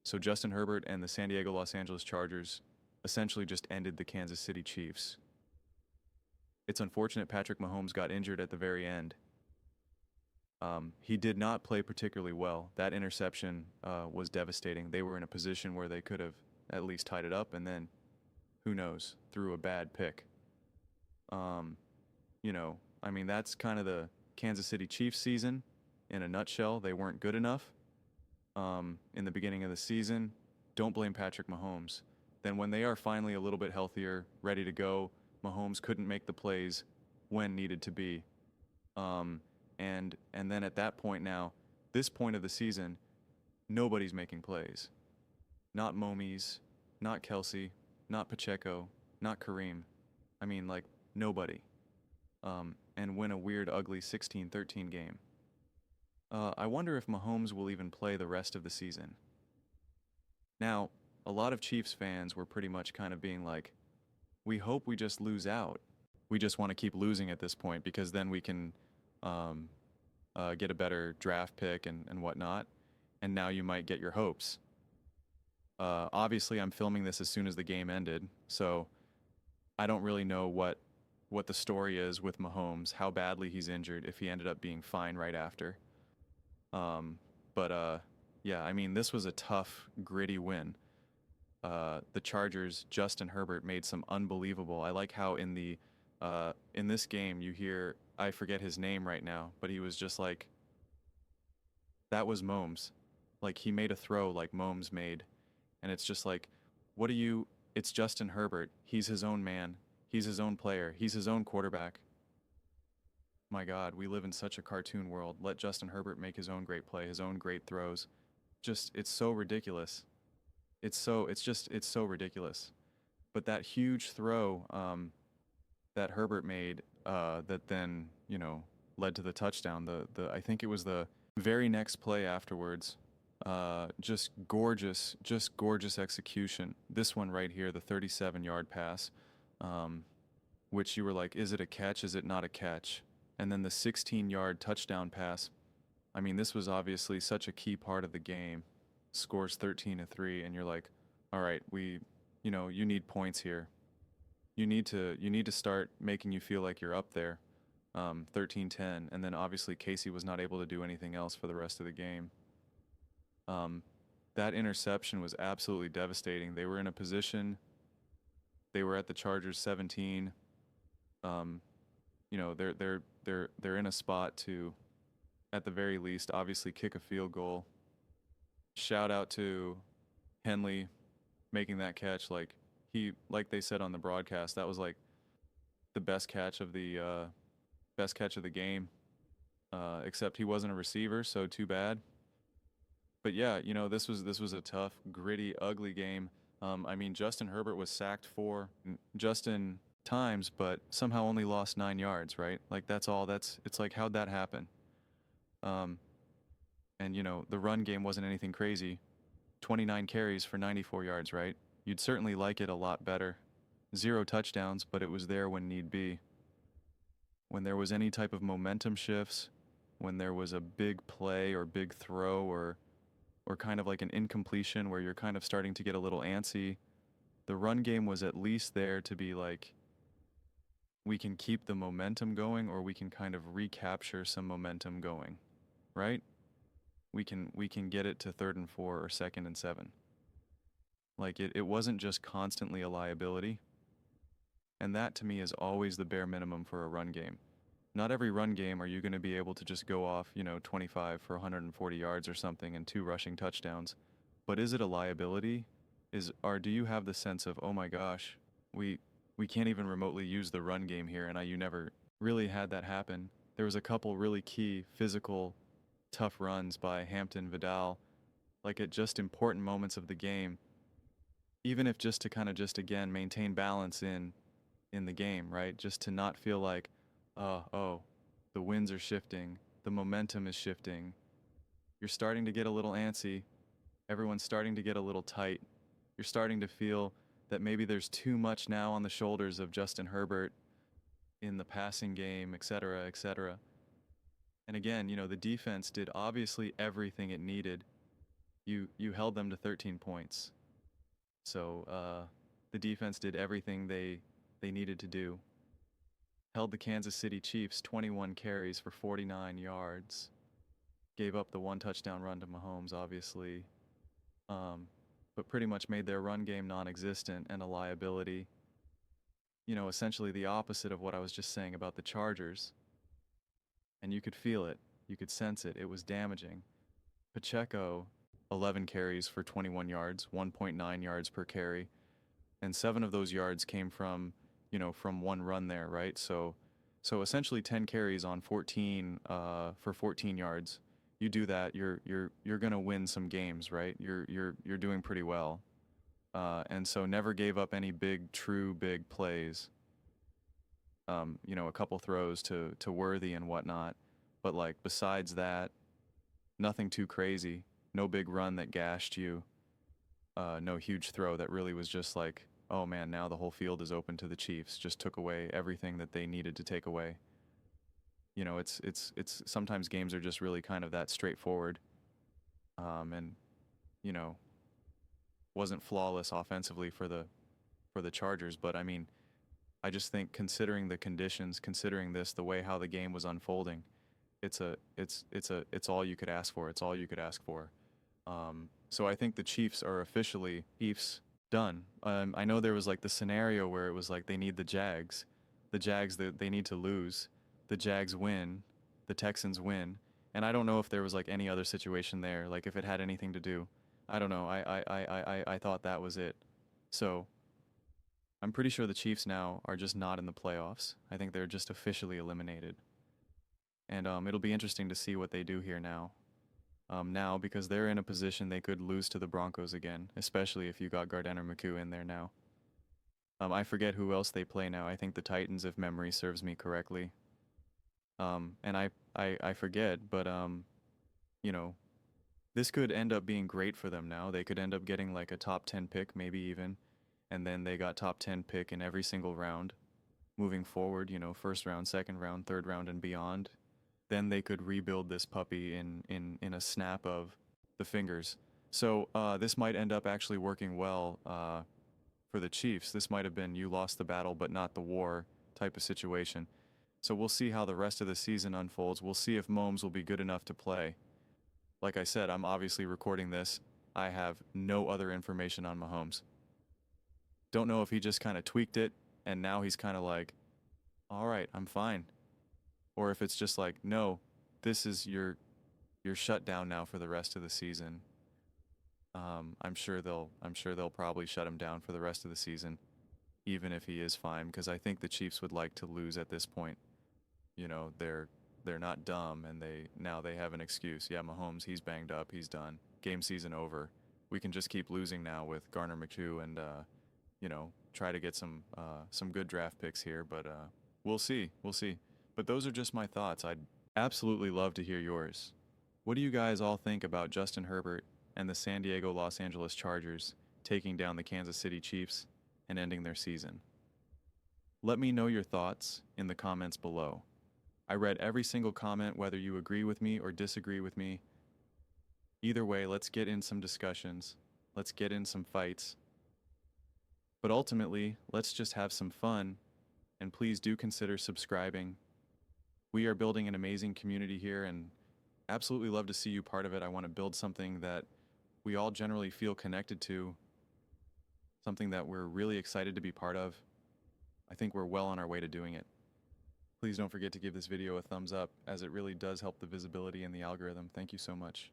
So Justin Herbert and the San Diego Los Angeles Chargers essentially just ended the Kansas City Chiefs. It's unfortunate Patrick Mahomes got injured at the very end. He did not play particularly well. That interception was devastating. They were in a position where they could have at least tied it up, and then, who knows, threw a bad pick. Um, I mean, that's kind of the Kansas City Chiefs season in a nutshell. They weren't good enough in the beginning of the season. Don't blame Patrick Mahomes. Then when they are finally a little bit healthier, ready to go, Mahomes couldn't make the plays when needed to be. And then at that point now, this point of the season, nobody's making plays. Not Momies, not Kelsey, not Pacheco, not Kareem. I mean, like, nobody. And win a weird, ugly 16-13 game. I wonder if Mahomes will even play the rest of the season. Now, a lot of Chiefs fans were pretty much kind of being like, we hope we just lose out. We just want to keep losing at this point because then we can get a better draft pick and whatnot. And now you might get your hopes. Obviously, I'm filming this as soon as the game ended, so I don't really know what the story is with Mahomes, how badly he's injured, if he ended up being fine right after. Yeah, I mean, this was a tough, gritty win. The Chargers, Justin Herbert made some unbelievable. I like how in this game you hear, I forget his name right now, but he was just like, that was Mahomes. Like, he made a throw like Mahomes made, and it's just like, it's Justin Herbert. He's his own man. He's his own player. He's his own quarterback. My God, we live in such a cartoon world. Let Justin Herbert make his own great play, his own great throws. Just, it's so ridiculous. It's so ridiculous. But that huge throw that Herbert made that then, led to the touchdown. I think it was the very next play afterwards. Just gorgeous execution. This one right here, the 37-yard pass, which you were like, is it a catch? Is it not a catch? And then the 16-yard touchdown pass. I mean, this was obviously such a key part of the game. Scores 13-3, and you're like, all right, you need points here. You need to start making you feel like you're up there. 13-10, and then obviously Casey was not able to do anything else for the rest of the game. That interception was absolutely devastating. They were in a position. They were at the Chargers 17. They're in a spot to, at the very least, obviously kick a field goal. Shout out to Henley making that catch. Like they said on the broadcast, that was like the best catch of the game. Except he wasn't a receiver, so too bad. But yeah, this was a tough, gritty, ugly game. I mean, Justin Herbert was sacked 4 times, but somehow only lost 9 yards, right? Like, that's all. It's like, how'd that happen? And the run game wasn't anything crazy. 29 carries for 94 yards, right? You'd certainly like it a lot better. 0 touchdowns, but it was there when need be. When there was any type of momentum shifts, when there was a big play or big throw or kind of like an incompletion where you're kind of starting to get a little antsy, the run game was at least there to be like, we can keep the momentum going, or we can kind of recapture some momentum going, right? We can get it to 3rd and 4 or 2nd and 7. Like, it wasn't just constantly a liability. And that to me is always the bare minimum for a run game. Not every run game are you going to be able to just go off, 25 for 140 yards or something and 2 rushing touchdowns. But is it a liability? Do you have the sense of, oh my gosh, we can't even remotely use the run game here, and you never really had that happen. There was a couple really key physical tough runs by Hampton, Vidal, like at just important moments of the game, even if just to kind of just again maintain balance in the game, right? Just to not feel like, the winds are shifting, the momentum is shifting. You're starting to get a little antsy. Everyone's starting to get a little tight. You're starting to feel that maybe there's too much now on the shoulders of Justin Herbert in the passing game, et cetera, et cetera. And again, the defense did obviously everything it needed You held them to 13 points. So the defense did everything they needed to do. Held the Kansas City Chiefs 21 carries for 49 yards. Gave up the one touchdown run to Mahomes, obviously, but pretty much made their run game non-existent and a liability. Essentially the opposite of what I was just saying about the Chargers. And you could feel it. You could sense it. It was damaging. Pacheco, 11 carries for 21 yards, 1.9 yards per carry. And 7 of those yards came from one run there, right? So essentially 10 carries on 14 for 14 yards. You do that, you're going to win some games, right? You're doing pretty well. And so never gave up any true big plays. A couple throws to Worthy and whatnot, but like besides that, nothing too crazy. No big run that gashed you. No huge throw that really was just like, oh man, now the whole field is open to the Chiefs. Just took away everything that they needed to take away. It's sometimes games are just really kind of that straightforward. And you know, wasn't flawless offensively for the Chargers, but I mean, I just think considering the conditions, considering the way how the game was unfolding, it's all you could ask for. It's all you could ask for. So I think the Chiefs are officially Chiefs done. I know there was like the scenario where it was like they need the Jags that they need to lose, the Jags win, the Texans win, and I don't know if there was like any other situation there, like if it had anything to do. I don't know. I thought that was it. So I'm pretty sure the Chiefs now are just not in the playoffs. I think they're just officially eliminated. And it'll be interesting to see what they do here now. Now, because they're in a position they could lose to the Broncos again, especially if you got Gardner Minshew in there now. I forget who else they play now. I think the Titans, if memory serves me correctly. And I forget, but you know, this could end up being great for them now. They could end up getting like a top 10 pick, maybe even, and then they got top 10 pick in every single round moving forward, first round, second round, third round, and beyond. Then they could rebuild this puppy in a snap of the fingers. So this might end up actually working well for the Chiefs. This might have been you lost the battle but not the war type of situation. So we'll see how the rest of the season unfolds. We'll see if Mahomes will be good enough to play. Like I said, I'm obviously recording this. I have no other information on Mahomes. Don't know if he just kind of tweaked it and now he's kind of like, all right, I'm fine. Or if it's just like, no, this is your shut down now for the rest of the season. I'm sure they'll probably shut him down for the rest of the season, even if he is fine, because I think the Chiefs would like to lose at this point. They're not dumb, and they have an excuse. Yeah, Mahomes, he's banged up, he's done. Game season over. We can just keep losing now with Gardner Minshew and try to get some good draft picks here, but we'll see. We'll see. But those are just my thoughts. I'd absolutely love to hear yours. What do you guys all think about Justin Herbert and the San Diego Los Angeles Chargers taking down the Kansas City Chiefs and ending their season? Let me know your thoughts in the comments below. I read every single comment, whether you agree with me or disagree with me. Either way, let's get in some discussions. Let's get in some fights. But ultimately, let's just have some fun, and please do consider subscribing. We are building an amazing community here and absolutely love to see you part of it. I want to build something that we all generally feel connected to, something that we're really excited to be part of. I think we're well on our way to doing it. Please don't forget to give this video a thumbs up, as it really does help the visibility and the algorithm. Thank you so much.